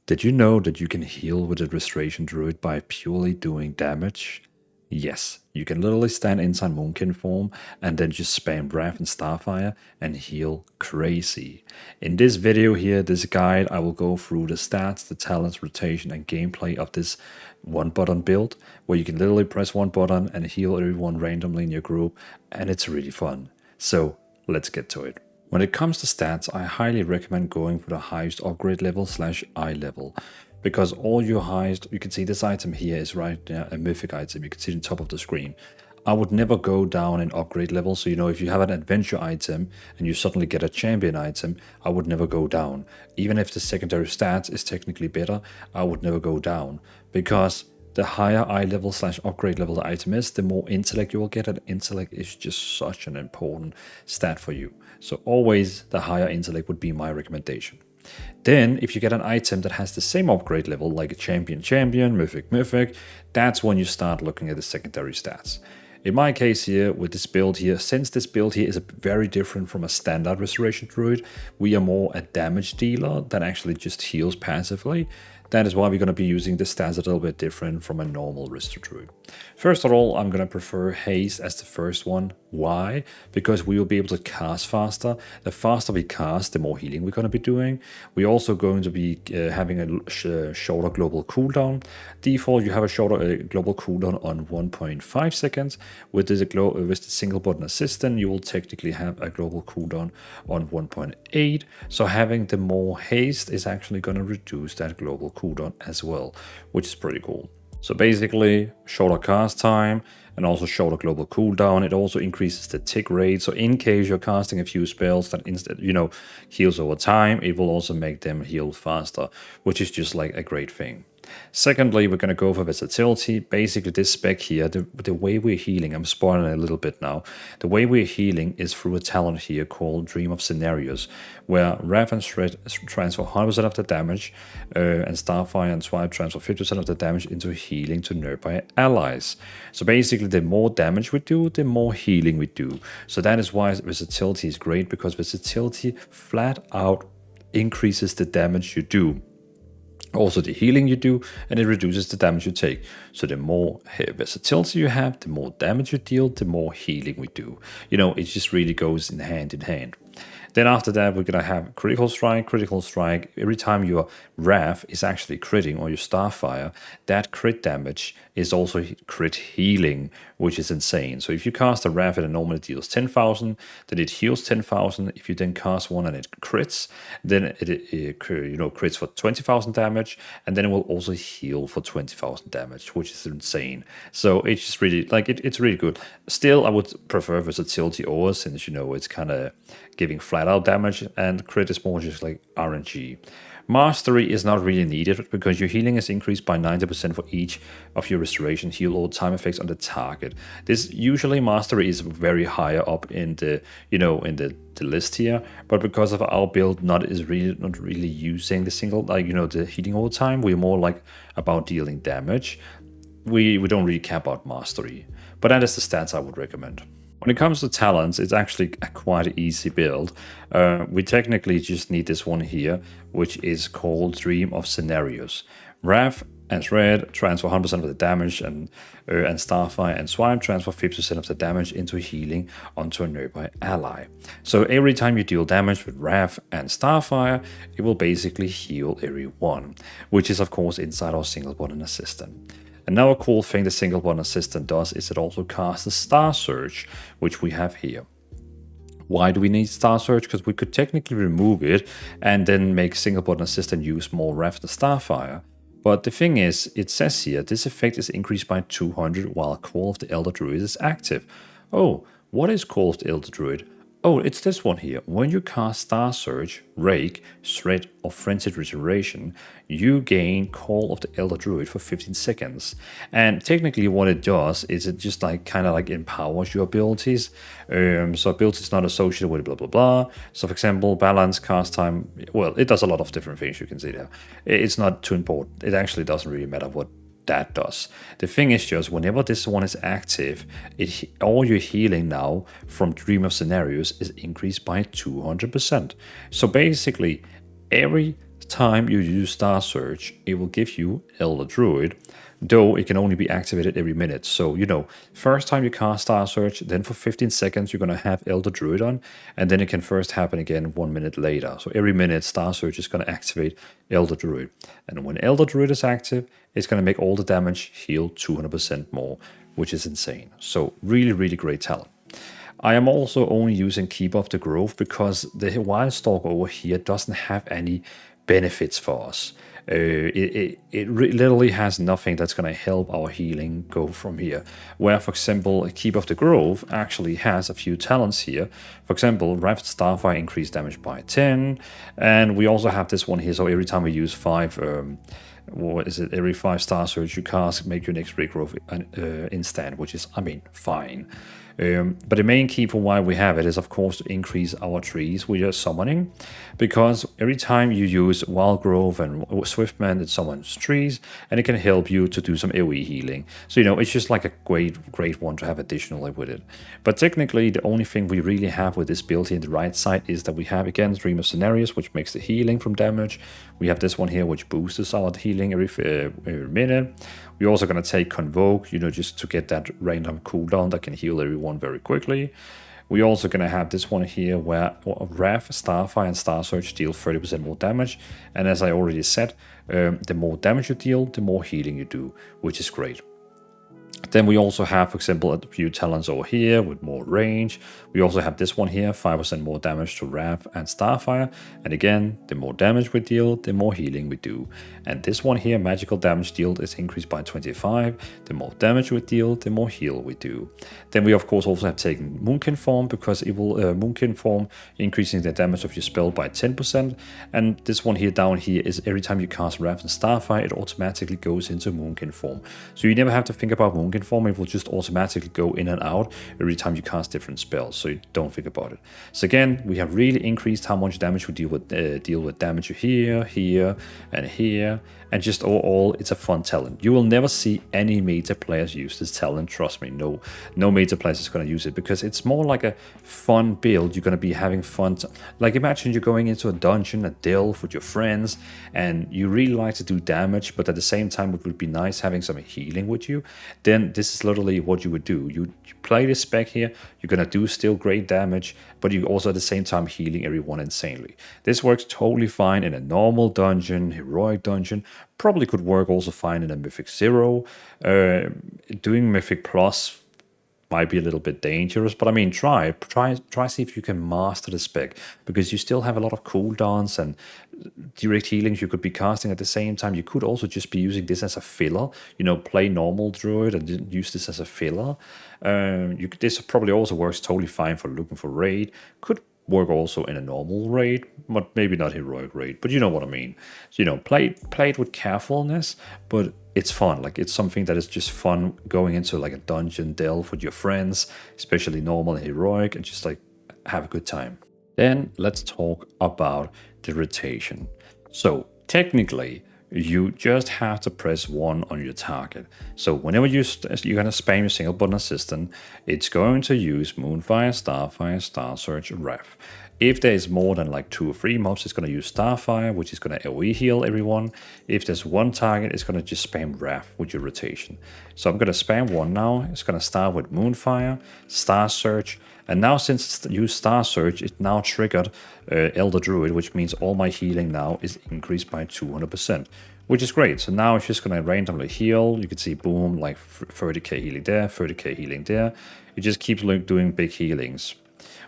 Did you know that you can heal with a Restoration Druid by purely doing damage? Yes, you can literally stand inside Moonkin form and then just spam Wrath and Starfire and heal crazy. In this video here, this guide, I will go through the stats, the talents, rotation, and gameplay of this one button build, where you can literally press one button and heal everyone randomly in your group, and it's really fun. So let's get to it. When it comes to stats, I highly recommend going for the highest upgrade level / eye level, because all your highest, you can see this item here is right there, a mythic item, you can see it on top of the screen. I would never go down in upgrade level, so if you have an adventure item and you suddenly get a champion item, I would never go down. Even if the secondary stats is technically better, I would never go down, because the higher eye level / upgrade level the item is, the more intellect you will get, and intellect is just such an important stat for you. So always the higher intellect would be my recommendation. Then if you get an item that has the same upgrade level, like a champion, mythic, that's when you start looking at the secondary stats. In my case here, with this build here, since this build here is very different from a standard Restoration Druid, we are more a damage dealer that actually just heals passively. That is why we're going to be using the stats a little bit different from a normal Restoration Druid. First of all, I'm going to prefer Haste as the first one. Why? Because we will be able to cast faster. The faster we cast, the more healing we're going to be doing. We're also going to be having a shorter global cooldown. Default, you have a shorter global cooldown on 1.5 seconds. With the single button assistant, you will technically have a global cooldown on 1.8. So having the more haste is actually going to reduce that global cooldown as well, which is pretty cool. So basically, shorter cast time and also shorter global cooldown. It also increases the tick rate. So in case you're casting a few spells that instead, heals over time, it will also make them heal faster, which is just like a great thing. Secondly, we're going to go for versatility. Basically, this spec here, the way we're healing, I'm spoiling a little bit now. The way we're healing is through a talent here called Dream of Scenarios, where Wrath and Shred transfer 100% of the damage, and Starfire and Swipe transfer 50% of the damage into healing to nearby allies. So basically, the more damage we do, the more healing we do. So that is why versatility is great, because versatility flat out increases the damage you do. Also the healing you do, and it reduces the damage you take. So the more versatility you have, the more damage you deal, the more healing we do. It just really goes in hand in hand. Then after that, we're going to have critical strike. Every time your Wrath is actually critting, or your Starfire, that crit damage is also crit healing, which is insane. So if you cast a Wrath and it normally deals 10,000, then it heals 10,000. If you then cast one and it crits, then it crits for 20,000 damage, and then it will also heal for 20,000 damage, which is insane. So it's just really, it's really good. Still, I would prefer versatility over, since, it's kind of giving flat out damage, and crit is more just like RNG. Mastery is not really needed, because your healing is increased by 90% for each of your restoration, heal, or time effects on the target. This usually mastery is very higher up in the the list here, but because of our build not really using the single the healing all the time, we're more like about dealing damage. We don't really care about mastery, but that is the stats I would recommend. When it comes to talents, it's actually a quite easy build. We technically just need this one here, which is called Dream of Scenarios. Wrath and Shred transfer 100% of the damage, and Starfire and Swipe transfer 50% of the damage into healing onto a nearby ally. So every time you deal damage with Wrath and Starfire, it will basically heal everyone, which is of course inside our single button assistant. Another cool thing the single button assistant does is it also casts a Star Surge, which we have here. Why do we need Star Surge? Because we could technically remove it and then make single button assistant use more Wrath than Starfire. But the thing is, it says here, this effect is increased by 200 while Call of the Elder Druid is active. Oh, what is Call of the Elder Druid? Oh, it's this one here. When you cast Star Surge, Rake, Shred, or Frenzied Regeneration, you gain Call of the Elder Druid for 15 seconds. And technically what it does is it just kind of empowers your abilities. So abilities not associated with blah blah blah. So for example, balance, cast time, well, it does a lot of different things, you can see there. It's not too important. It actually doesn't really matter what that does. The thing is just, whenever this one is active, all your healing now from Dream of Scenarios is increased by 200%. So basically, every time you use Star Search, it will give you Elder Druid, though it can only be activated every minute. So, you know, first time you cast Star Search, then for 15 seconds you're going to have Elder Druid on, and then it can first happen again 1 minute later. So every minute Star Search is going to activate Elder Druid. And when Elder Druid is active, it's going to make all the damage heal 200% more, which is insane. So really, really great talent. I am also only using Keep of the Grove because the Wildstalk over here doesn't have any benefits for us. It literally has nothing that's going to help our healing go from here. Where, for example, Keep of the Grove actually has a few talents here. For example, Rapid Starfire increased damage by 10. And we also have this one here. So every time we use 5... what is it? Every 5 Star Search you cast, make your next regrowth instant, which is, I mean, fine. But the main key for why we have it is, of course, to increase our trees we are summoning, because every time you use Wild Growth and Swiftman, it summons trees, and it can help you to do some AoE healing. So, you know, it's just like a great one to have additionally with it. But technically, the only thing we really have with this build here in the right side is that we have, again, Dream of Scenarios, which makes the healing from damage. We have this one here, which boosts our healing every minute. We're also going to take Convoke, you know, just to get that random cooldown that can heal everyone very quickly. We're also going to have this one here where Wrath, Starfire, and Star Search deal 30% more damage. And as I already said, the more damage you deal, the more healing you do, which is great. Then we also have, for example, a few talents over here with more range. We also have this one here, 5% more damage to Wrath and Starfire. And again, the more damage we deal, the more healing we do. And this one here, magical damage dealt, is increased by 25. The more damage we deal, the more heal we do. Then we, of course, also have taken Moonkin Form, because it will Moonkin Form increasing the damage of your spell by 10%. And this one here down here is every time you cast Wrath and Starfire, it automatically goes into Moonkin Form. So you never have to think about Moonkin Form, it will just automatically go in and out every time you cast different spells, so you don't think about it. So again, we have really increased how much damage we deal with damage here, here, and here, and just overall, it's a fun talent. You will never see any meta players use this talent, trust me. No meta players is going to use it, because it's more like a fun build. You're going to be having fun. Like, imagine you're going into a dungeon, a delve with your friends, and you really like to do damage, but at the same time, it would be nice having some healing with you. Then this is literally what you would do. You play this spec here, you're going to do still great damage, but you also at the same time healing everyone insanely. This works totally fine in a normal dungeon, heroic dungeon. Probably could work also fine in a Mythic 0. Doing Mythic Plus might be a little bit dangerous, but I mean, try see if you can master the spec, because you still have a lot of cooldowns and direct healings you could be casting at the same time. You could also just be using this as a filler, you know, play normal Druid and use this as a filler. This probably also works totally fine for looking for raid. Could work also in a normal raid, but maybe not heroic raid, but you know what I mean. So, you know, play it with carefulness, but it's fun. Like, it's something that is just fun going into like a dungeon delve with your friends, especially normal and heroic, and just like have a good time. Then let's talk about the rotation. So technically, you just have to press 1 on your target. So whenever you're going to spam your single button assistant, it's going to use Moonfire, Starfire, Star Search, Wrath. If there's more than like 2 or 3 mobs, it's going to use Starfire, which is going to AoE heal everyone. If there's one target, it's going to just spam Wrath with your rotation. So I'm going to spam 1 now. It's going to start with Moonfire, Star Search, and now since it's used Star Search, it now triggered Elder Druid, which means all my healing now is increased by 200%, which is great. So now it's just going to randomly heal. You can see, boom, like 30k healing there, 30k healing there. It just keeps doing big healings.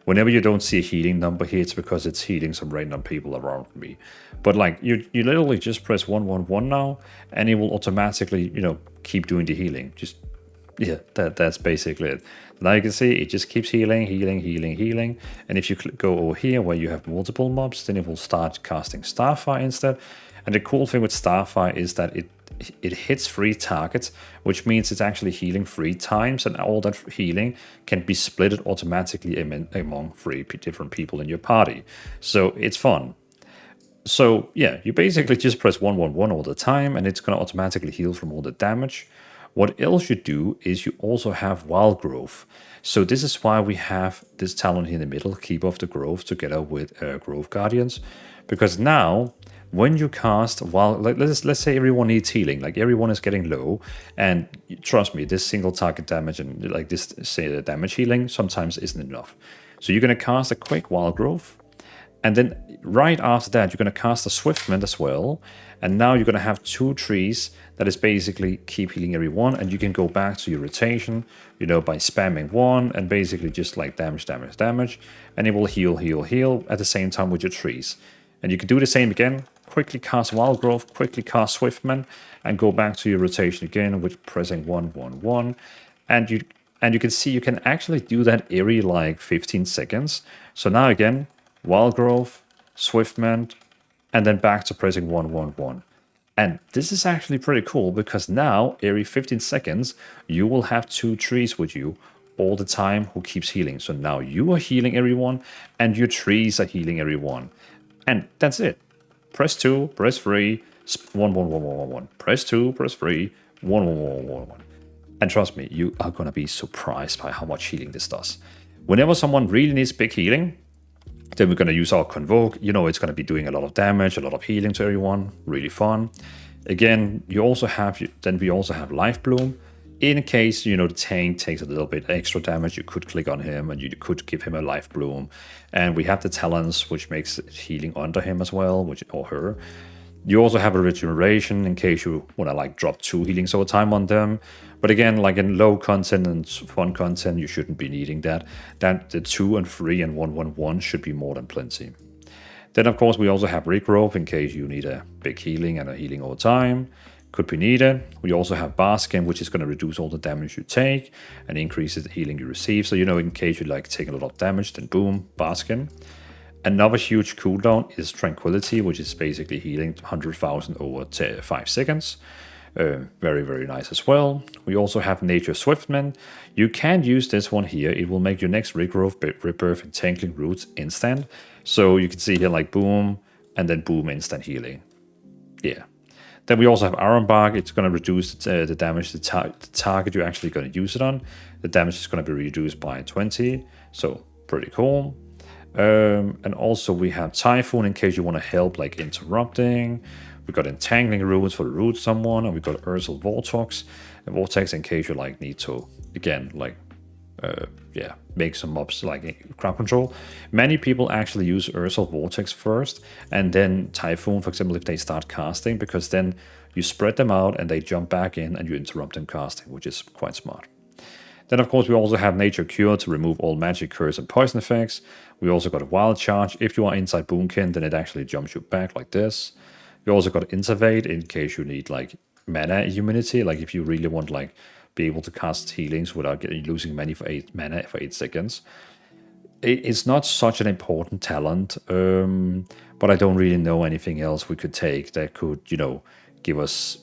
Whenever you don't see a healing number here, it's because it's healing some random people around me. But like, you literally just press 111 now, and it will automatically, you know, keep doing the healing. Just, yeah, that's basically it. Now you can see it just keeps healing, healing, healing, healing. And if you go over here where you have multiple mobs, then it will start casting Starfire instead. And the cool thing with Starfire is that it hits 3 targets, which means it's actually healing 3 times, and all that healing can be split automatically among 3 different people in your party. So it's fun. So yeah, you basically just press 111 all the time, and it's going to automatically heal from all the damage. What else you do is you also have Wild Growth. So this is why we have this talent here in the middle, Keep of the Grove, together with Grove Guardians. Because now, when you cast, while let's say everyone needs healing, like everyone is getting low, and trust me, this single target damage and like this say the damage healing sometimes isn't enough. So you're gonna cast a quick wild growth, and then right after that, you're going to cast a Swiftment as well. And now you're going to have 2 trees that is basically keep healing everyone. And you can go back to your rotation, you know, by spamming 1 and basically just like damage. And it will heal at the same time with your trees. And you can do the same again. Quickly cast Wild Growth, quickly cast Swiftman, and go back to your rotation again with pressing 1. And you can see you can actually do that every like 15 seconds. So now again, Wild Growth, Swiftman, and then back to pressing 1. And this is actually pretty cool because now every 15 seconds you will have 2 trees with you all the time who keeps healing. So now you are healing everyone and your trees are healing everyone. And that's it. Press 2, press 3, 1. Press 2, press 3, 1. And trust me, you are gonna be surprised by how much healing this does. Whenever someone really needs big healing, then we're going to use our Convoke. You know, it's going to be doing a lot of damage, a lot of healing to everyone. Really fun. Again, we also have Life Bloom. In case, you know, the tank takes a little bit extra damage, you could click on him and you could give him a Life Bloom. And we have the Talons, which makes healing under him as well, or her. You also have a Regeneration in case you want to like drop 2 healings over time on them. But again, like in low content and fun content, you shouldn't be needing that. The 2 and 3 and 1 should be more than plenty. Then of course we also have Regrowth in case you need a big healing and a healing over time. Could be needed. We also have Baskin, which is going to reduce all the damage you take and increase the healing you receive. So you know, in case you like take a lot of damage, then boom, Baskin. Another huge cooldown is Tranquility, which is basically healing 100,000 over 5 seconds. Very, very nice as well. We also have Nature Swiftman. You can use this one here. It will make your next regrowth, rebirth, and Tangling Roots instant. So you can see here like boom, and then boom, instant healing. Yeah. Then we also have Iron Bark. It's going to reduce the damage the target you're actually going to use it on. The damage is going to be reduced by 20. So pretty cool. And also we have Typhoon in case you want to help like interrupting. We got Entangling Roots for the root someone, and we got Ursal Vortex in case you like need to again like make some mobs like crowd control. Many people actually use Ursal Vortex first and then Typhoon, for example, if they start casting, because then you spread them out and they jump back in and you interrupt them casting, which is quite smart. Then, of course, we also have Nature Cure to remove all magic, curse, and poison effects. We also got a Wild Charge. If you are inside Boomkin, then it actually jumps you back like this. We also got Intervade in case you need like mana immunity, like if you really want like be able to cast healings without losing mana for 8 seconds. It's not such an important talent, but I don't really know anything else we could take that could, you know, give us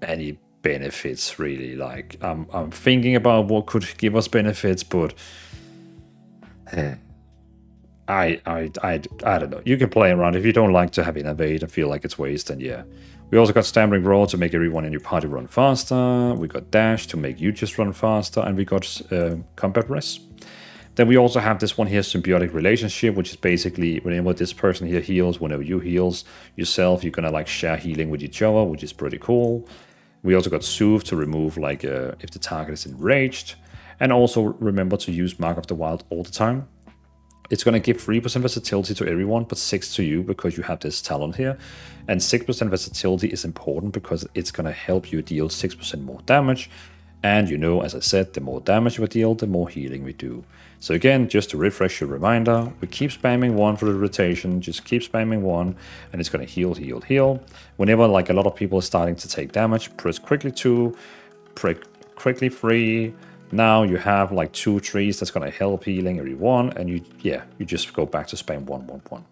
any benefits really. Like I'm thinking about what could give us benefits, but I don't know. You can play around. If you don't like to have Innovate and feel like it's waste, then yeah. We also got Stammering Roar to make everyone in your party run faster. We got Dash to make you just run faster. And we got Combat Rest. Then we also have this one here, Symbiotic Relationship, which is basically whenever this person here heals, whenever you heals yourself, you're gonna like share healing with each other, which is pretty cool. We also got Soothe to remove like if the target is enraged. And also remember to use Mark of the Wild all the time. It's going to give 3% versatility to everyone, but 6 to you because you have this talent here. And 6% versatility is important because it's going to help you deal 6% more damage. And you know, as I said, the more damage we deal, the more healing we do. So again, just to refresh your reminder, we keep spamming 1 for the rotation, just keep spamming 1, and it's going to heal. Whenever like a lot of people are starting to take damage, press quickly 2, quickly 3. Now you have like 2 trees that's going to help healing everyone, and you just go back to spam 1.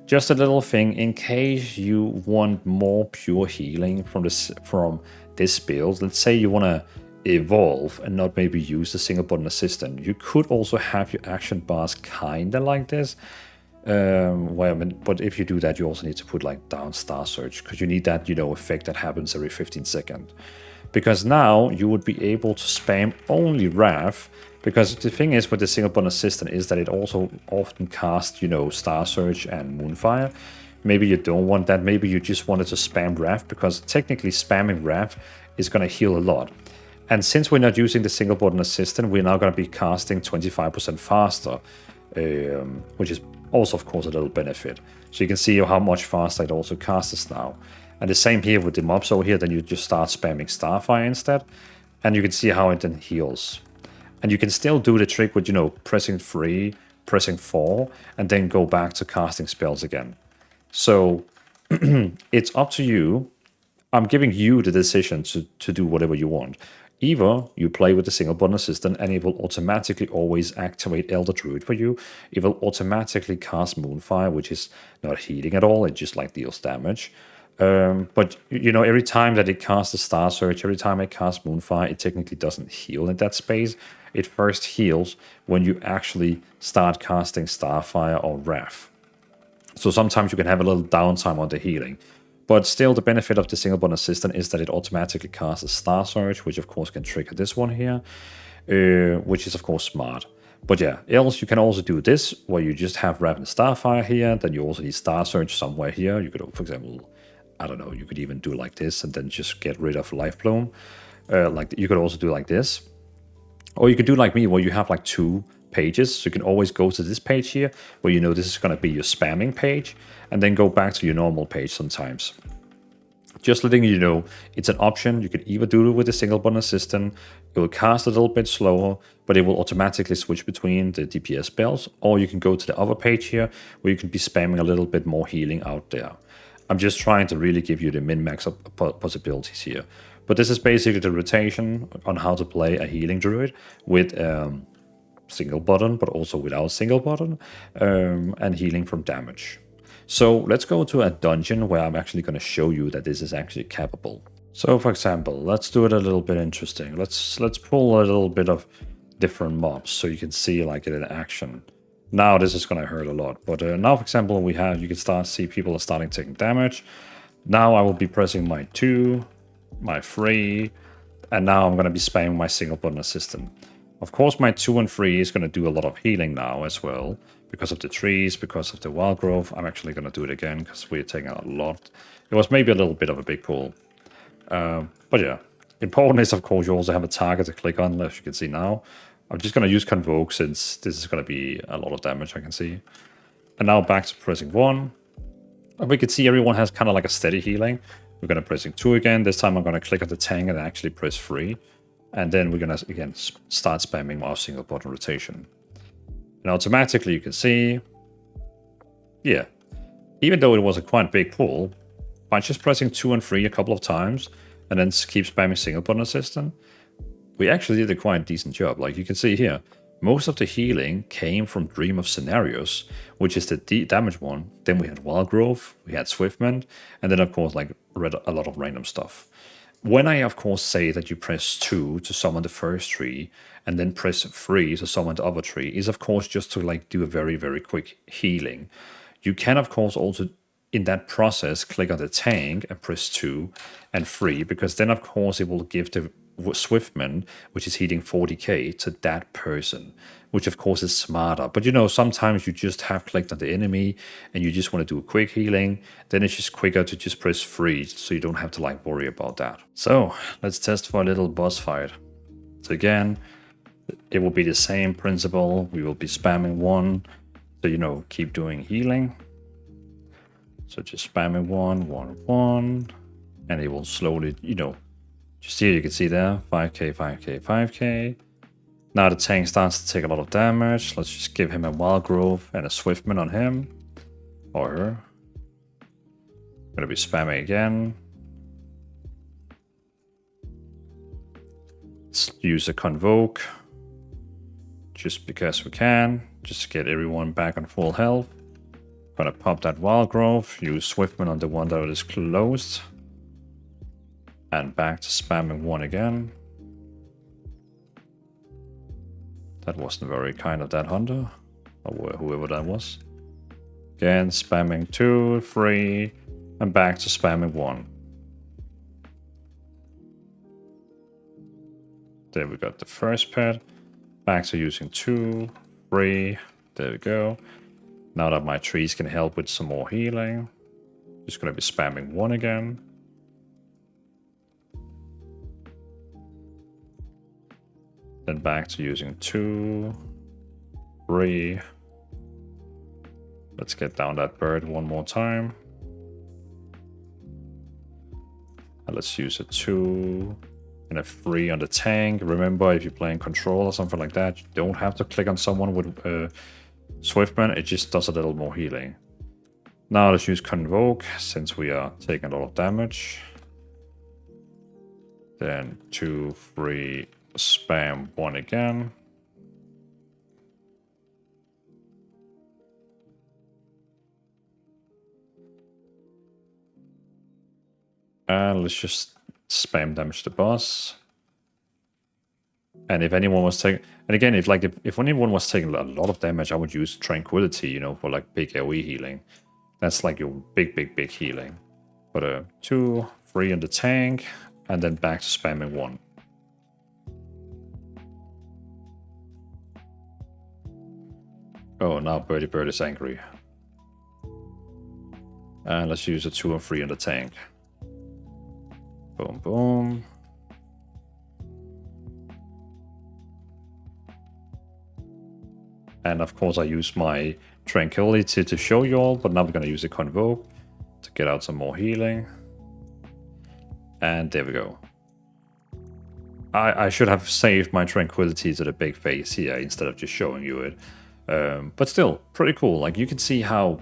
Just a little thing, in case you want more pure healing from this build, let's say you want to evolve and not maybe use the single button assistant, you could also have your action bars kind of like this. But if you do that, you also need to put like down Star Search, because you need that, you know, effect that happens every 15 seconds. Because now you would be able to spam only Wrath, because the thing is with the single button assistant is that it also often casts, you know, Star Search and Moonfire, Maybe you don't want that. Maybe you just wanted to spam Wrath, because technically spamming Wrath is going to heal a lot. And since we're not using the single button assistant, we're now going to be casting 25% faster, which is also, of course, a little benefit. So you can see how much faster it also casts now. And the same here with the mobs over here, then you just start spamming Starfire instead, and you can see how it then heals. And you can still do the trick with, you know, pressing 3, pressing 4, and then go back to casting spells again. So it's up to you. I'm giving you the decision to do whatever you want. Either you play with the single button assistant and it will automatically always activate Elder Druid for you. It will automatically cast Moonfire, which is not healing at all. It just like deals damage. But you know, every time that it casts a Star Surge, every time it casts Moonfire, it technically doesn't heal in that space. It first heals when you actually start casting Starfire or Wrath. So sometimes you can have a little downtime on the healing. But still, the benefit of the single button assistant is that it automatically casts a Star Surge, which of course can trigger this one here, which is of course smart. But yeah, else you can also do this, where you just have Wrath and Starfire here, then you also need Star Surge somewhere here. You could, for example, I don't know, you could even do like this and then just get rid of Life Bloom. Like you could also do like this. Or you could do like me, where you have like 2 pages. So you can always go to this page here, where you know this is going to be your spamming page, and then go back to your normal page sometimes. Just letting you know, it's an option. You could either do it with a single button assistant. It will cast a little bit slower, but it will automatically switch between the DPS spells. Or you can go to the other page here, where you can be spamming a little bit more healing out there. I'm just trying to really give you the min-max possibilities here. But this is basically the rotation on how to play a healing druid with single button, but also without single button, and healing from damage. So let's go to a dungeon where I'm actually going to show you that this is actually capable. So for example, let's do it a little bit interesting. Let's pull a little bit of different mobs so you can see like it in action. Now this is going to hurt a lot, but now for example you can see people are starting taking damage. Now I will be pressing my 2, my 3, and now I'm going to be spamming my single button assistant. Of course my 2 and 3 is going to do a lot of healing now as well, because of the trees, because of the wild growth. I'm actually going to do it again because we're taking a lot. It was maybe a little bit of a big pull. But yeah, important is of course you also have a target to click on, as you can see now. I'm just going to use Convoke since this is going to be a lot of damage, I can see. And now back to pressing 1. And we can see everyone has kind of like a steady healing. We're going to pressing 2 again. This time I'm going to click on the tank and actually press 3. And then we're going to, again, start spamming our single button rotation. And automatically you can see, yeah, even though it was a quite big pull, by just pressing 2 and 3 a couple of times, and then keep spamming single button assistant, we actually did a quite decent job. Like you can see here, most of the healing came from Dream of Scenarios, which is the damage one. Then we had Wild Growth, we had Swiftment, and then of course like a lot of random stuff. When I of course say that you press 2 to summon the first tree, and then press 3 to summon the other tree, is of course just to like do a very, very quick healing. You can of course also in that process click on the tank and press 2 and 3, because then of course it will give the Swiftman, which is healing 40k, to that person, which of course is smarter. But you know, sometimes you just have clicked on the enemy and you just want to do a quick healing, then it's just quicker to just press 3, so you don't have to like worry about that. So let's test for a little boss fight. So again, it will be the same principle. We will be spamming 1, so you know, keep doing healing. So just spamming 1, 1, 1, and it will slowly, you know, just here you can see there, 5k, 5k, 5k. Now the tank starts to take a lot of damage. Let's just give him a Wild Growth and a Swiftman on him. Or her. I'm gonna be spamming again. Let's use a Convoke. Just because we can. Just get everyone back on full health. Gonna pop that Wild Growth, use Swiftman on the one that is closed. And back to spamming 1 again. That wasn't very kind of that hunter, or whoever that was. Again, spamming 2, 3, and back to spamming 1. There we got the first pet. Back to using 2, 3, there we go. Now that my trees can help with some more healing. Just going to be spamming 1 again. Then back to using 2, 3. Let's get down that bird one more time. And let's use a 2 and a 3 on the tank. Remember, if you're playing control or something like that, you don't have to click on someone with Swiftman. It just does a little more healing. Now let's use Convoke, since we are taking a lot of damage. Then 2, 3, spam 1 again. And let's just spam damage the boss. And if anyone was taking, and again, if anyone was taking a lot of damage, I would use Tranquility, you know, for like big AoE healing. That's like your big healing. But 2, 3 in the tank, and then back to spamming 1. Oh, now Birdie Bird is angry. And let's use a 2 and 3 in the tank. Boom, boom. And of course I use my Tranquility to show you all, but now we're going to use a Convoke to get out some more healing. And there we go. I should have saved my Tranquility to the big face here instead of just showing you it. But still, pretty cool. Like, you can see how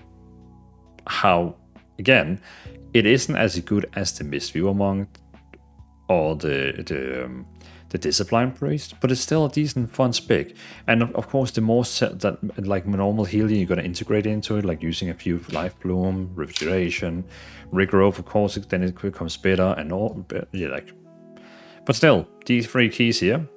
again, it isn't as good as the Mistviewer Monk or the Discipline Priest, but it's still a decent fun spec. And of course, the more that like normal healing you're gonna integrate into it, like using a few Life Bloom, Refrigeration, Regrowth, of course, then it becomes better and all. Yeah, like, but still, these 3 keys here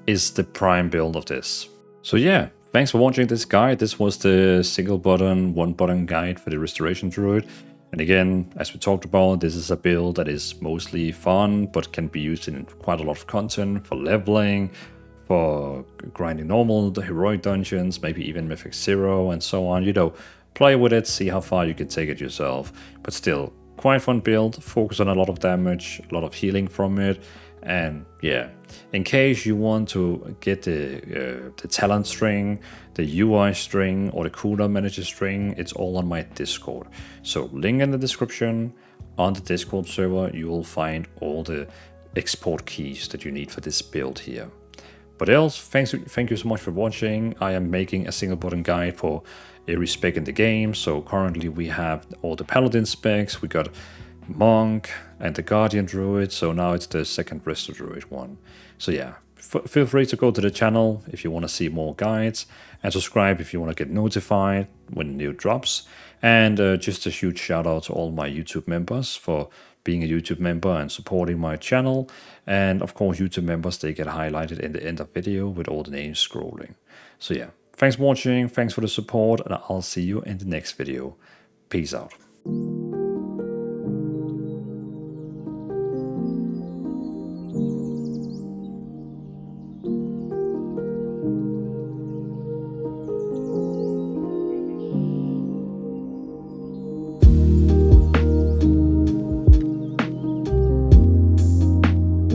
is the prime build of this. So yeah, thanks for watching this guide. This was the single button, 1 button guide for the Restoration Druid. And again, as we talked about, this is a build that is mostly fun, but can be used in quite a lot of content for leveling, for grinding normal, the heroic dungeons, maybe even Mythic 0 and so on. You know, play with it, see how far you can take it yourself. But still, quite fun build, focus on a lot of damage, a lot of healing from it. And yeah, in case you want to get the talent string, the UI string, or the cooldown manager string, it's all on my Discord. So link in the description. On the Discord server, you will find all the export keys that you need for this build here. But else, thank you so much for watching. I am making a single button guide for every spec in the game. So currently we have all the Paladin specs. We got Monk and the Guardian Druid, so now it's the second Resto Druid one. So yeah, feel free to go to the channel if you want to see more guides, and subscribe if you want to get notified when new drops. And just a huge shout out to all my YouTube members for being a YouTube member and supporting my channel. And of course, YouTube members, they get highlighted in the end of video with all the names scrolling. So yeah, thanks for watching, thanks for the support, and I'll see you in the next video. Peace out.